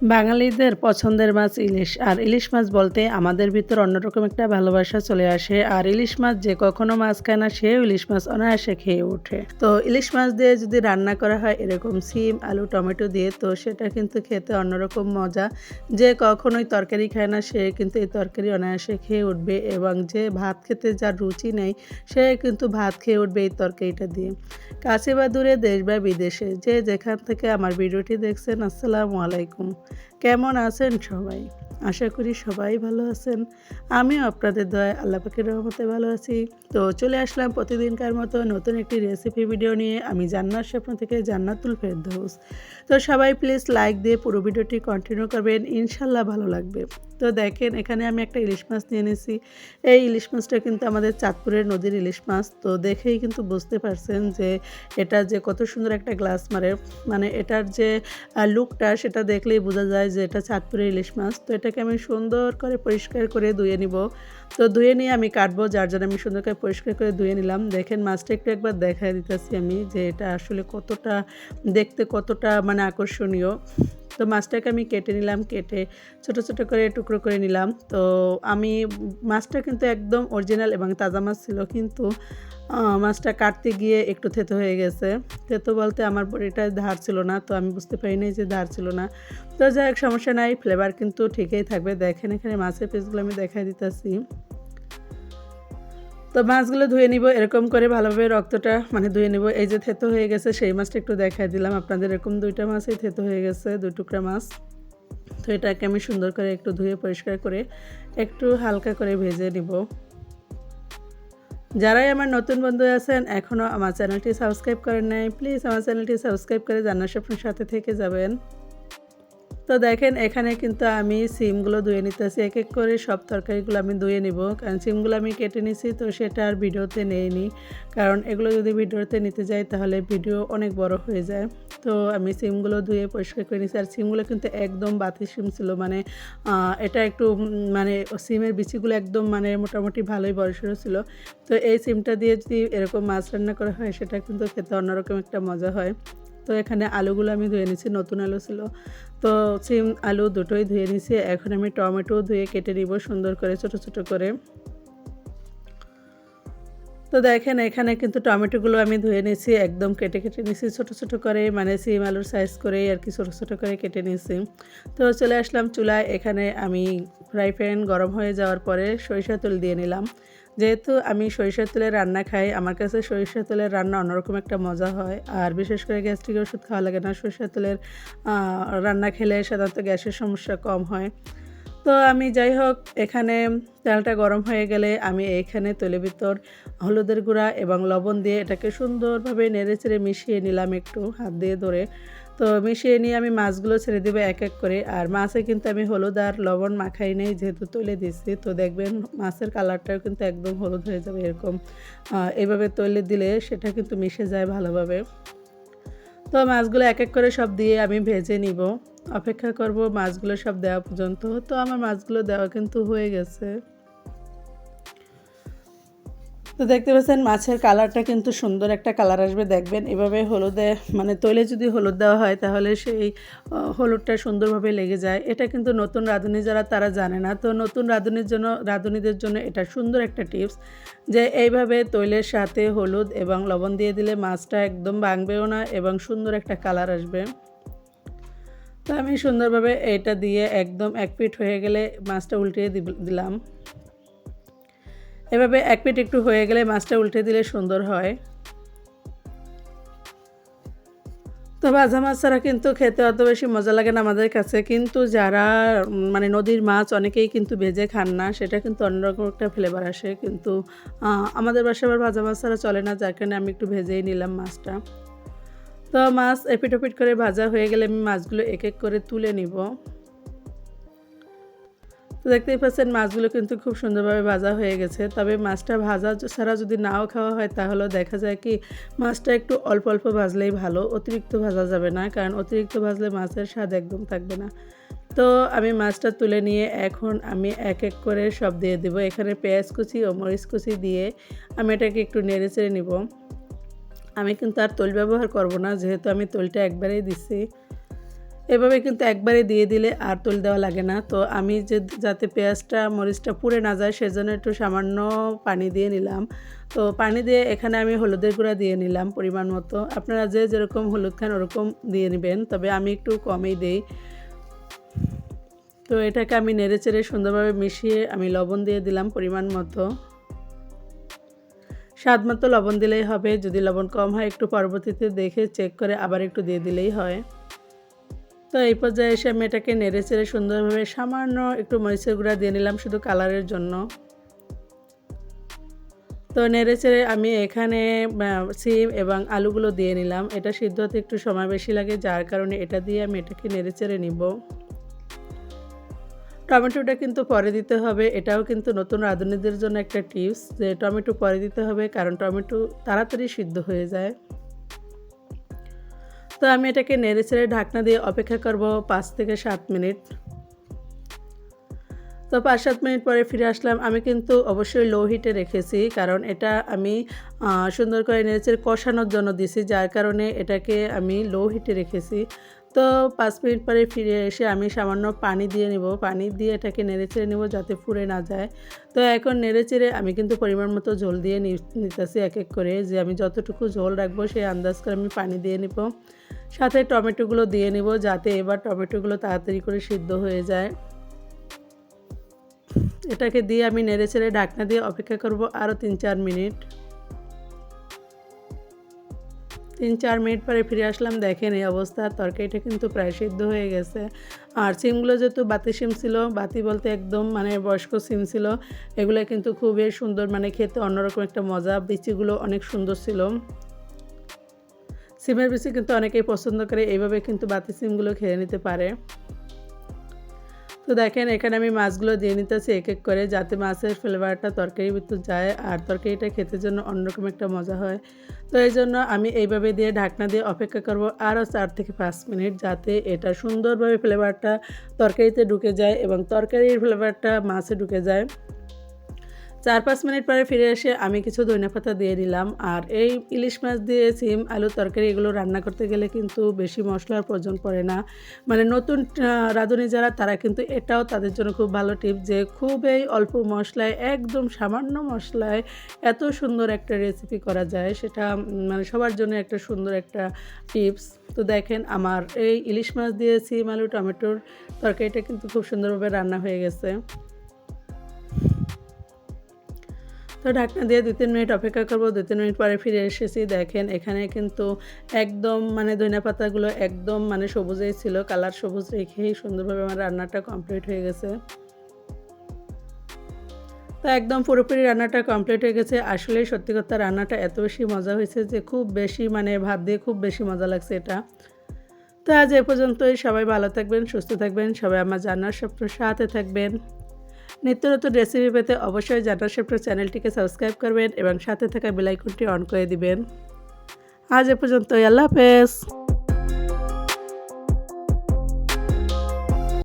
বাঙালিদের পছন্দের মাছ ইলিশ। আর ইলিশ মাছ বলতে আমাদের ভিতর অন্যরকম একটা ভালোবাসা চলে আসে। আর ইলিশ মাছ যে কখনো মাছ খায় না সেও ইলিশ মাছ অনায়াসে খেয়ে ওঠে। তো ইলিশ মাছ দিয়ে যদি রান্না করা হয় এরকম সিম, আলু, টমেটো দিয়ে, তো সেটা কিন্তু খেতে অন্যরকম মজা। যে কখনোই তরকারি খায় না সে কিন্তু এই তরকারি অনায়াসে খেয়ে উঠবে, এবং যে ভাত খেতে যার রুচি নেই সে কিন্তু ভাত খেয়ে উঠবে এই তরকারিটা দিয়ে। কাছে বা দূরে, দেশ বা বিদেশে, যে যেখান থেকে আমার ভিডিওটি দেখছেন, আসসালামু আলাইকুম। কেমন আছেন সবাই? আশা করি সবাই ভালো আছেন। আমিও আপনাদের দয়ায় আল্লাহ পাকের রহমতে ভালো আছি। তো চলে আসলাম প্রতিদিনকার মতো নতুন একটি রেসিপি ভিডিও নিয়ে। আমি জান্নাত স্বপ্ন থেকে জান্নাতুল ফেরদৌস। তো সবাই প্লিজ লাইক দিয়ে পুরো ভিডিওটি কন্টিনিউ করবেন, ইনশাল্লাহ ভালো লাগবে। তো দেখেন, এখানে আমি একটা ইলিশ মাছ নিয়ে নিয়েছি। এই ইলিশ মাছটা কিন্তু আমাদের চাঁদপুরের নদীর ইলিশ মাছ। তো দেখেই কিন্তু বুঝতে পারছেন যে এটা যে কত সুন্দর একটা গ্লাস মারে, মানে এটার যে লুকটা সেটা দেখলেই বোঝা যায় যে এটা চাঁদপুরের ইলিশ মাছ। তো এটাকে আমি সুন্দর করে পরিষ্কার করে ধুয়ে নিব। তো ধুয়ে নিয়ে আমি কাটবো, যার জন্য আমি সুন্দর করে পরিষ্কার করে ধুয়ে নিলাম। দেখেন মাছটা একটু একবার দেখায় দিতেছি আমি যে এটা আসলে কতটা দেখতে কতটা মানে আকর্ষণীয়। তো মাছটাকে আমি কেটে নিলাম, কেটে ছোট ছোট করে টুকরো করে নিলাম। তো আমি মাছটা কিন্তু একদম অরিজিনাল এবং তাজা মাছ ছিল, কিন্তু মাছটা কাটতে গিয়ে একটু থেতো হয়ে গেছে। থেতো বলতে আমার বড়িটা ধার ছিল না, তো আমি বুঝতে পারিনি যে ধার ছিল না। তো যাই হোক, সমস্যা নাই, ফ্লেভার কিন্তু ঠিকই থাকবে। দেখেন এখানে মাছের পিসগুলো আমি দেখাই দিতেছি। তো মাছগুলো ধুয়ে নিব এরকম করে ভালোভাবে, রক্তটা মানে ধুয়ে নিব। এই যে থেতো হয়ে গেছে সেই মাছটা একটু দেখাই দিলাম আপনাদের। এরকম দুইটা মাছই থেতো হয়ে গেছে, দুই টুকরা মাছ। তো এটাকে আমি সুন্দর করে একটু ধুয়ে পরিষ্কার করে একটু হালকা করে ভেজে নিব। যারাই আমার নতুন বন্ধু আছেন এখনও আমার চ্যানেলটি সাবস্ক্রাইব করেন নাই, প্লিজ আমার চ্যানেলটি সাবস্ক্রাইব করে জান্নাত স্বপ্নের সাথে থেকে যাবেন। তো দেখেন এখানে কিন্তু আমি সিমগুলো ধুয়ে নিতেছি, এক এক করে সব তরকারিগুলো আমি ধুয়ে নিব। কারণ সিমগুলো আমি কেটে নিছি, তো সেটা আর ভিডিওতে নেইনি, কারণ এগুলো যদি ভিডিওতে নিতে যাই তাহলে ভিডিও অনেক বড় হয়ে যায়। তো আমি সিমগুলো ধুয়ে পরিষ্কার করে নিছি। আর সিমগুলো কিন্তু একদম বাতি সিম ছিল, মানে এটা একটু মানে সিমের বিচিগুলো একদম মানে মোটামুটি ভালোই বড়সড় ছিল। তো এই সিমটা দিয়ে যদি এরকম মাছ রান্না করা হয় সেটা কিন্তু খেতে অন্যরকম একটা মজা হয়। তো এখানে আলুগুলো আমি ধুয়ে নিছি, নতুন আলু ছিল। তো সিম আলু দুটোই ধুয়ে নিছি। এখন আমি টমেটো ধুয়ে কেটে নিব সুন্দর করে ছোট ছোট করে। তো দেখেন এখানে কিন্তু টমেটোগুলো আমি ধুয়ে নিয়েছি, একদম কেটে কেটে নিয়েছি ছোট ছোট করে, মানে সিম আলুর সাইজ করেই আর কি ছোট ছোট করে কেটে নিয়েছি। তো চলে আসলাম চুলায়। এখানে আমি ফ্রাই প্যান গরম হয়ে যাওয়ার পরে সরিষার তেল দিয়ে নিলাম। যেহেতু আমি সরিষার তেলে রান্না খাই, আমার কাছে সরিষার তেলের রান্না অন্যরকম একটা মজা হয়। আর বিশেষ করে গ্যাস্ট্রিকের ওষুধ খাওয়া লাগে না, সরিষার তেলের রান্না খেলে সাধারণত গ্যাসের সমস্যা কম হয়। তো আমি যাই হোক, এখানে তেলটা গরম হয়ে গেলে আমি এখানে তেলের ভিতর হলুদের গুঁড়া এবং লবণ দিয়ে এটাকে সুন্দরভাবে নেড়েচেড়ে মিশিয়ে নিলাম একটু হাত দিয়ে ধরে। তো মিশিয়ে নিয়ে আমি মাছগুলো ছেড়ে দেবো এক এক করে। আর মাছে কিন্তু আমি হলুদ আর লবণ মাখাই নেই, যেহেতু তৈলে দিচ্ছি। তো দেখবেন মাছের কালারটাও কিন্তু একদম হলুদ হয়ে যাবে এরকম। এইভাবে তৈলে দিলে সেটা কিন্তু মিশে যায় ভালোভাবে। তো মাছগুলো এক এক করে সব দিয়ে আমি ভেজে নিব। অপেক্ষা করব মাছগুলো সব দেওয়া পর্যন্ত। তো আমার মাছগুলো দেওয়া কিন্তু হয়ে গেছে। তো দেখতে পাচ্ছেন মাছের কালারটা কিন্তু সুন্দর একটা কালার আসবে, দেখবেন এভাবে হলুদে মানে তৈলে যদি হলুদ দেওয়া হয় তাহলে সেই হলুদটা সুন্দরভাবে লেগে যায়। এটা কিন্তু নতুন রাঁধুনি যারা তারা জানে না। তো নতুন রাঁধুনিদের জন্য এটা সুন্দর একটা টিপস, যে এইভাবে তৈলের সাথে হলুদ এবং লবণ দিয়ে দিলে মাছটা একদম ভাঙবেও না এবং সুন্দর একটা কালার আসবে। তো আমি সুন্দরভাবে এটা দিয়ে একদম এক পিঠ হয়ে গেলে মাছটা উল্টিয়ে দিলাম। এভাবে এক পিঠ একটু হয়ে গেলে মাছটা উল্টে দিলে সুন্দর হয়। তো ভাজা মাছ ছাড়া কিন্তু খেতে অত বেশি মজা লাগে না আমাদের কাছে। কিন্তু যারা মানে নদীর মাছ অনেকেই কিন্তু ভেজে খান না, সেটা কিন্তু অন্যরকম একটা ফ্লেভার আসে। কিন্তু আমাদের বাসায় আবার ভাজা মাছ ছাড়া চলে না, যার কারণে আমি একটু ভেজেই নিলাম মাছটা। তো মাছ এপিট ওপিট করে ভাজা হয়ে গেলে আমি মাছগুলো এক এক করে তুলে নিব। তো দেখতেই পাচ্ছেন মাছগুলো কিন্তু খুব সুন্দরভাবে ভাজা হয়ে গেছে। তবে মাছটা ভাজা ছাড়া যদি নাও খাওয়া হয় তাহলেও দেখা যায় কি মাছটা একটু অল্প অল্প ভাজলেই ভালো, অতিরিক্ত ভাজা যাবে না, কারণ অতিরিক্ত ভাজলে মাছের স্বাদ একদম থাকবে না। তো আমি মাছটা তুলে নিয়ে এখন আমি এক এক করে সব দিয়ে দেব। এখানে পেঁয়াজ কুচি ও মরিচ কুচি দিয়ে আমি এটাকে একটু নেড়ে চেড়ে নিব। আমি কিন্তু আর তেল ব্যবহার করব না, যেহেতু আমি তেলটা একবারেই দিচ্ছি। এভাবে কিন্তু একবারে দিয়ে দিলে আর তেল দেওয়া লাগে না। তো আমি যাতে পেঁয়াজটা মরিচটা পুড়ে না যায় সেজন্য একটু সামান্য পানি দিয়ে নিলাম। তো পানি দিয়ে এখানে আমি হলুদের গুঁড়া দিয়ে নিলাম পরিমাণ মতো। আপনারা যে যেরকম হলুদ খান ওরকম দিয়ে নেবেন, তবে আমি একটু কমই দেই। তো এটাকে আমি নেড়েচেড়ে সুন্দরভাবে মিশিয়ে আমি লবণ দিয়ে দিলাম পরিমাণ মতো। স্বাদ মতো লবণ দিলেই হবে, যদি লবণ কম হয় একটু পরবর্তীতে দেখে চেক করে আবার একটু দিয়ে দিলেই হয়। তো এই পর্যায়ে এসে আমি এটাকে নেড়েচেড়ে সুন্দরভাবে সামান্য একটু মরিচের গুঁড়া দিয়ে নিলাম শুধু কালারের জন্য। তো নেড়েচেড়ে আমি এখানে সিম এবং আলুগুলো দিয়ে নিলাম। এটা সিদ্ধ হতে একটু সময় বেশি লাগে, যার কারণে এটা দিয়ে আমি এটাকে নেড়েচেড়ে নিব। টমেটোটা কিন্তু পরে দিতে হবে, এটাও কিন্তু নতুন রাঁধুনিদের জন্য একটা টিপস যে টমেটো পরে দিতে হবে, কারণ টমেটো তাড়াতাড়ি সিদ্ধ হয়ে যায়। তো আমি এটাকে নেড়েচেড়ে ঢাকনা দিয়ে অপেক্ষা করব 5 থেকে 7 মিনিট। তো 5-7 মিনিট পরে ফিরে আসলাম। আমি কিন্তু অবশ্যই লো হিটে রেখেছি, কারণ এটা আমি সুন্দর করে নেড়েচেড়ে কষানোর জন্য দিছি, যার কারণে এটাকে আমি লো হিটে রেখেছি। তো 5 মিনিট পরে ফিরে এসে আমি সামান্য পানি দিয়ে নিব, পানি দিয়ে এটাকে নেড়েচেড়ে নেব যাতে পুড়ে না যায়। তো এখন নেড়েচেড়ে আমি কিন্তু পরিমাণ মতো ঝোল দিয়ে নিতেছি এক এক করে, যে আমি যতটুকু ঝোল রাখবো সেই আন্দাজ করে আমি পানি দিয়ে নিব। সাথে টমেটোগুলো দিয়ে নিব, যাতে এবার টমেটোগুলো তাড়াতাড়ি করে সিদ্ধ হয়ে যায়। এটাকে দিয়ে আমি নেড়েচেড়ে ঢাকনা দিয়ে অপেক্ষা করব আরও 3-4 মিনিট। 3-4 মিনিট পরে ফিরে আসলাম। দেখেন এই অবস্থা, তরকারিটা কিন্তু প্রায় সিদ্ধ হয়ে গেছে। আর সিমগুলো যেহেতু বাতি সিম ছিল, বাতি বলতে একদম মানে বয়স্ক সিম ছিল, এগুলো কিন্তু খুবই সুন্দর, মানে খেতে অন্যরকম একটা মজা। বিচিগুলো অনেক সুন্দর ছিল। সিমের বিচি কিন্তু অনেকেই পছন্দ করে, এইভাবে কিন্তু বাতি সিমগুলো খেয়ে নিতে পারে। তো দেখেন এখানে আমি মাছগুলো দিয়ে নিতেছি এক এক করে, যাতে মাছের ফ্লেভারটা তরকারির ভিতর যায় আর তরকারিটা খেতে জন্য অন্যরকম একটা মজা হয়। তো এই জন্য আমি এইভাবে দিয়ে ঢাকনা দিয়ে অপেক্ষা করব আরও 4 থেকে 5 মিনিট, যাতে এটা সুন্দরভাবে ফ্লেভারটা তরকারিতে ঢুকে যায় এবং তরকারির ফ্লেভারটা মাছে ঢুকে যায়। 4-5 মিনিট পরে ফিরে এসে আমি কিছু ধনেপাতা দিয়ে দিলাম। আর এই ইলিশ মাছ দিয়ে সিম আলুর তরকারি এগুলো রান্না করতে গেলে কিন্তু বেশি মশলার প্রয়োজন পড়ে না। মানে নতুন রাঁধুনি যারা, তারা কিন্তু এটাও তাদের জন্য খুব ভালো টিপস, যে খুবই অল্প মশলায়, একদম সামান্য মশলায় এত সুন্দর একটা রেসিপি করা যায়, সেটা মানে সবার জন্য একটা সুন্দর একটা টিপস। তো দেখেন আমার এই ইলিশ মাছ দিয়ে সিম আলু টমেটোর তরকারিটা কিন্তু খুব সুন্দরভাবে রান্না হয়ে গেছে। তো ঢাকনা দিয়ে 2-3 মিনিট অপেক্ষা করব। 2-3 মিনিট পরে ফিরে এসেছি। দেখেন এখানে কিন্তু একদম মানে ধনিয়া পাতাগুলো একদম মানে সবুজেই ছিল, কালার সবুজ রেখেই সুন্দরভাবে আমার রান্নাটা কমপ্লিট হয়ে গেছে। তো একদম পুরোপুরি রান্নাটা কমপ্লিট হয়ে গেছে। আসলেই সত্যি কথা, রান্নাটা এত বেশি মজা হয়েছে যে খুব বেশি, মানে ভাত দিয়ে খুব বেশি মজা লাগছে এটা। তো আজ এ পর্যন্তই। সবাই ভালো থাকবেন, সুস্থ থাকবেন, সবাই আমার জান্নাত স্বপ্নের সাথে থাকবেন। নিত্য নতুন রেসিপি পেতে অবশ্যই জান্নাত স্বপ্নের চ্যানেলটিকে সাবস্ক্রাইব করবেন এবং সাথে থাকা বেল আইকনটি অন করে দিবেন। আজ এ পর্যন্তই। আল্লাহ হাফেজ।